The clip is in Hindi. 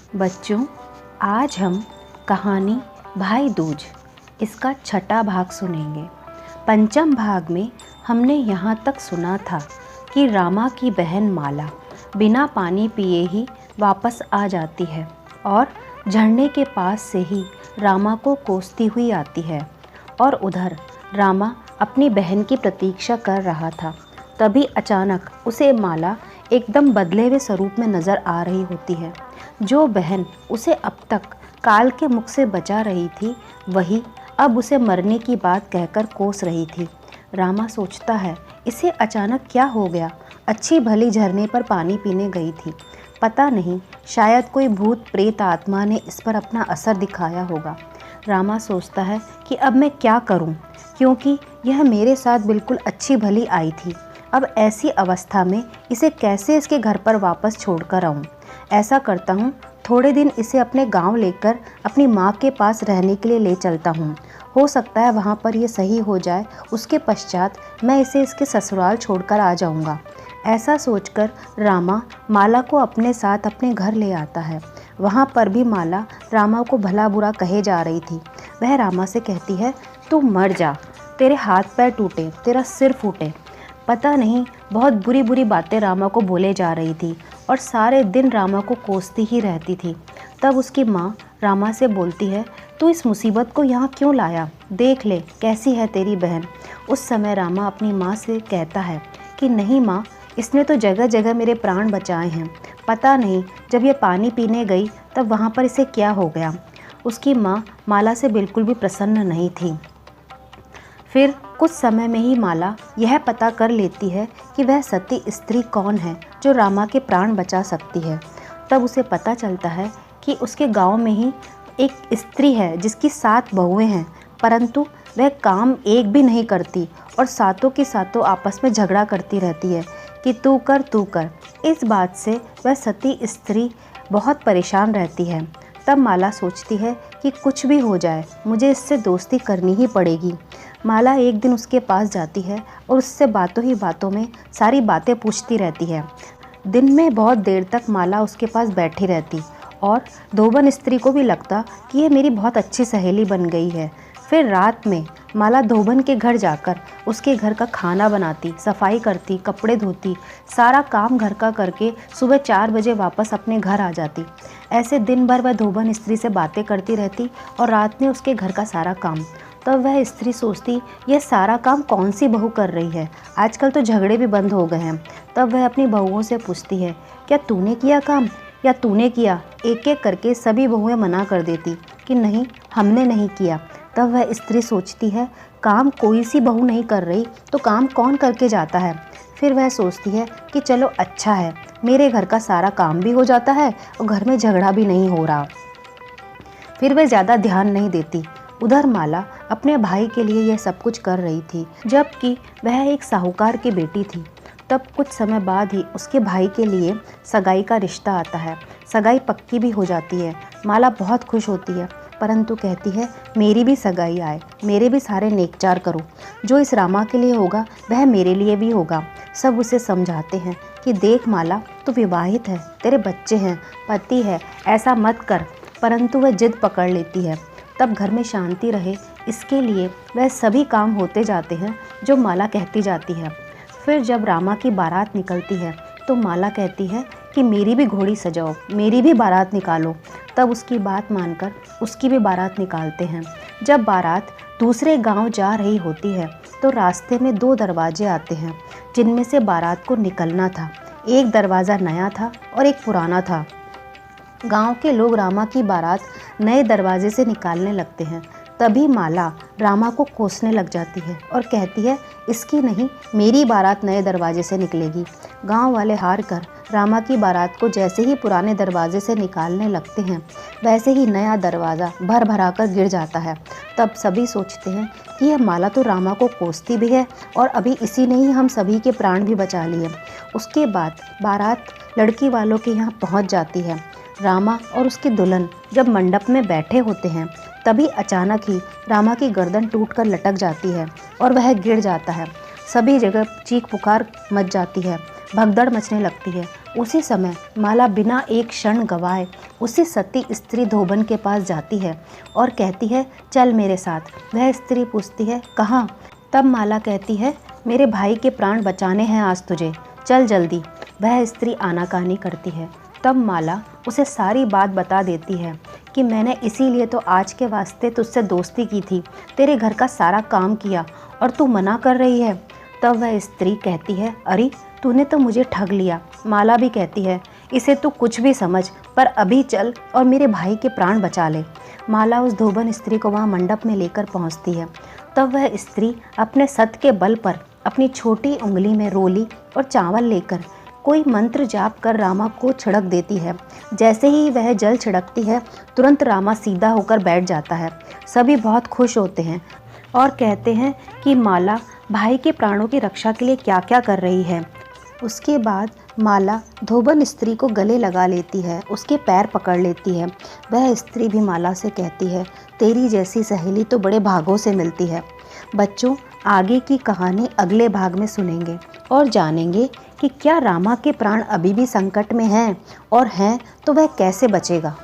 बच्चों, आज हम कहानी भाई दूज इसका छठा भाग सुनेंगे। पंचम भाग में हमने यहाँ तक सुना था कि रामा की बहन माला बिना पानी पिए ही वापस आ जाती है और झरने के पास से ही रामा को कोसती हुई आती है। और उधर रामा अपनी बहन की प्रतीक्षा कर रहा था। तभी अचानक उसे माला एकदम बदले हुए स्वरूप में नज़र आ रही होती है। जो बहन उसे अब तक काल के मुख से बचा रही थी, वही अब उसे मरने की बात कहकर कोस रही थी। रामा सोचता है, इसे अचानक क्या हो गया? अच्छी भली झरने पर पानी पीने गई थी, पता नहीं शायद कोई भूत प्रेत आत्मा ने इस पर अपना असर दिखाया होगा। रामा सोचता है कि अब मैं क्या करूं, क्योंकि यह मेरे साथ बिल्कुल अच्छी भली आई थी। अब ऐसी अवस्था में इसे कैसे इसके घर पर वापस छोड़कर आऊं? ऐसा करता हूँ, थोड़े दिन इसे अपने गांव लेकर अपनी माँ के पास रहने के लिए ले चलता हूँ। हो सकता है वहाँ पर ये सही हो जाए, उसके पश्चात मैं इसे इसके ससुराल छोड़कर आ जाऊँगा। ऐसा सोचकर रामा माला को अपने साथ अपने घर ले आता है। वहाँ पर भी माला रामा को भला बुरा कहे जा रही थी। वह रामा से कहती है, तू मर जा, तेरे हाथ पैर टूटे, तेरा सिर फूटे। पता नहीं बहुत बुरी बुरी बातें रामा को बोले जा रही थी और सारे दिन रामा को कोसती ही रहती थी। तब उसकी माँ रामा से बोलती है, तू इस मुसीबत को यहाँ क्यों लाया? देख ले कैसी है तेरी बहन। उस समय रामा अपनी माँ से कहता है कि नहीं माँ, इसने तो जगह जगह मेरे प्राण बचाए हैं। पता नहीं जब ये पानी पीने गई तब वहाँ पर इसे क्या हो गया। उसकी माँ माला से बिल्कुल भी प्रसन्न नहीं थी। फिर कुछ समय में ही माला यह पता कर लेती है कि वह सती स्त्री कौन है जो रामा के प्राण बचा सकती है। तब उसे पता चलता है कि उसके गांव में ही एक स्त्री है जिसकी 7 बहुएं हैं, परंतु वह काम एक भी नहीं करती और सातों की सातों आपस में झगड़ा करती रहती है कि तू कर तू कर। इस बात से वह सती स्त्री बहुत परेशान रहती है। तब माला सोचती है कि कुछ भी हो जाए, मुझे इससे दोस्ती करनी ही पड़ेगी। माला एक दिन उसके पास जाती है और उससे बातों ही बातों में सारी बातें पूछती रहती है। दिन में बहुत देर तक माला उसके पास बैठी रहती और धोबन स्त्री को भी लगता कि यह मेरी बहुत अच्छी सहेली बन गई है। फिर रात में माला धोबन के घर जाकर उसके घर का खाना बनाती, सफाई करती, कपड़े धोती, सारा काम घर का करके सुबह 4 बजे वापस अपने घर आ जाती। ऐसे दिन भर वह धोबन स्त्री से बातें करती रहती और रात में उसके घर का सारा काम। तब वह स्त्री सोचती, यह सारा काम कौन सी बहू कर रही है? आजकल तो झगड़े भी बंद हो गए हैं। तब वह अपनी बहुओं से पूछती है, क्या तूने किया काम या तूने किया? एक एक करके सभी बहुएं मना कर देती कि नहीं, हमने नहीं किया। तब वह स्त्री सोचती है, काम कोई सी बहू नहीं कर रही तो काम कौन करके जाता है? फिर वह सोचती है कि चलो अच्छा है, मेरे घर का सारा काम भी हो जाता है और घर में झगड़ा भी नहीं हो रहा। फिर वह ज़्यादा ध्यान नहीं देती। उधर माला अपने भाई के लिए यह सब कुछ कर रही थी, जबकि वह एक साहूकार की बेटी थी। तब कुछ समय बाद ही उसके भाई के लिए सगाई का रिश्ता आता है। सगाई पक्की भी हो जाती है। माला बहुत खुश होती है, परंतु कहती है, मेरी भी सगाई आए, मेरे भी सारे नेकचार करो। जो इस रामा के लिए होगा वह मेरे लिए भी होगा। सब उसे समझाते हैं कि देख माला, तू विवाहित है, तेरे बच्चे हैं, पति है, ऐसा मत कर, परंतु वह जिद पकड़ लेती है। तब घर में शांति रहे, इसके लिए वह सभी काम होते जाते हैं जो माला कहती जाती है। फिर जब रामा की बारात निकलती है तो माला कहती है कि मेरी भी घोड़ी सजाओ, मेरी भी बारात निकालो। तब उसकी बात मानकर उसकी भी बारात निकालते हैं। जब बारात दूसरे गांव जा रही होती है तो रास्ते में 2 दरवाजे आते हैं जिनमें से बारात को निकलना था। एक दरवाज़ा नया था और एक पुराना था। गांव के लोग रामा की बारात नए दरवाजे से निकालने लगते हैं। तभी माला रामा को कोसने लग जाती है और कहती है, इसकी नहीं, मेरी बारात नए दरवाजे से निकलेगी। गांव वाले हार कर रामा की बारात को जैसे ही पुराने दरवाजे से निकालने लगते हैं, वैसे ही नया दरवाज़ा भर भरा कर गिर जाता है। तब सभी सोचते हैं कि यह माला तो रामा को कोसती भी है और अभी इसी ने ही हम सभी के प्राण भी बचा लिए। उसके बाद बारात लड़की वालों के यहाँ पहुँच जाती है। रामा और उसकी दुल्हन जब मंडप में बैठे होते हैं, तभी अचानक ही रामा की गर्दन टूटकर लटक जाती है और वह गिर जाता है। सभी जगह चीख पुकार मच जाती है। भगदड़ मचने लगती है। उसी समय माला बिना एक क्षण गवाए उसी सती स्त्री धोबन के पास जाती है और कहती है, चल मेरे साथ। वह स्त्री पूछती है, कहाँ? तब माला कहती है, मेरे भाई के प्राण बचाने हैं आज तुझे, चल जल्दी। वह स्त्री आनाकानी करती है। तब माला उसे सारी बात बता देती है कि मैंने इसीलिए तो आज के वास्ते तुझसे दोस्ती की थी, तेरे घर का सारा काम किया और तू मना कर रही है। तब वह स्त्री कहती है, अरे तूने तो मुझे ठग लिया। माला भी कहती है, इसे तू कुछ भी समझ, पर अभी चल और मेरे भाई के प्राण बचा ले। माला उस धोबन स्त्री को वहाँ मंडप में लेकर पहुँचती है। तब वह स्त्री अपने सत के बल पर अपनी छोटी उंगली में रोली और चावल लेकर कोई मंत्र जाप कर रामा को छिड़क देती है। जैसे ही वह जल छिड़कती है, तुरंत रामा सीधा होकर बैठ जाता है। सभी बहुत खुश होते हैं और कहते हैं कि माला भाई के प्राणों की रक्षा के लिए क्या क्या कर रही है। उसके बाद माला धोबन स्त्री को गले लगा लेती है, उसके पैर पकड़ लेती है। वह स्त्री भी माला से कहती है, तेरी जैसी सहेली तो बड़े भागों से मिलती है। बच्चों, आगे की कहानी अगले भाग में सुनेंगे और जानेंगे कि क्या रामा के प्राण अभी भी संकट में हैं, और हैं तो वह कैसे बचेगा।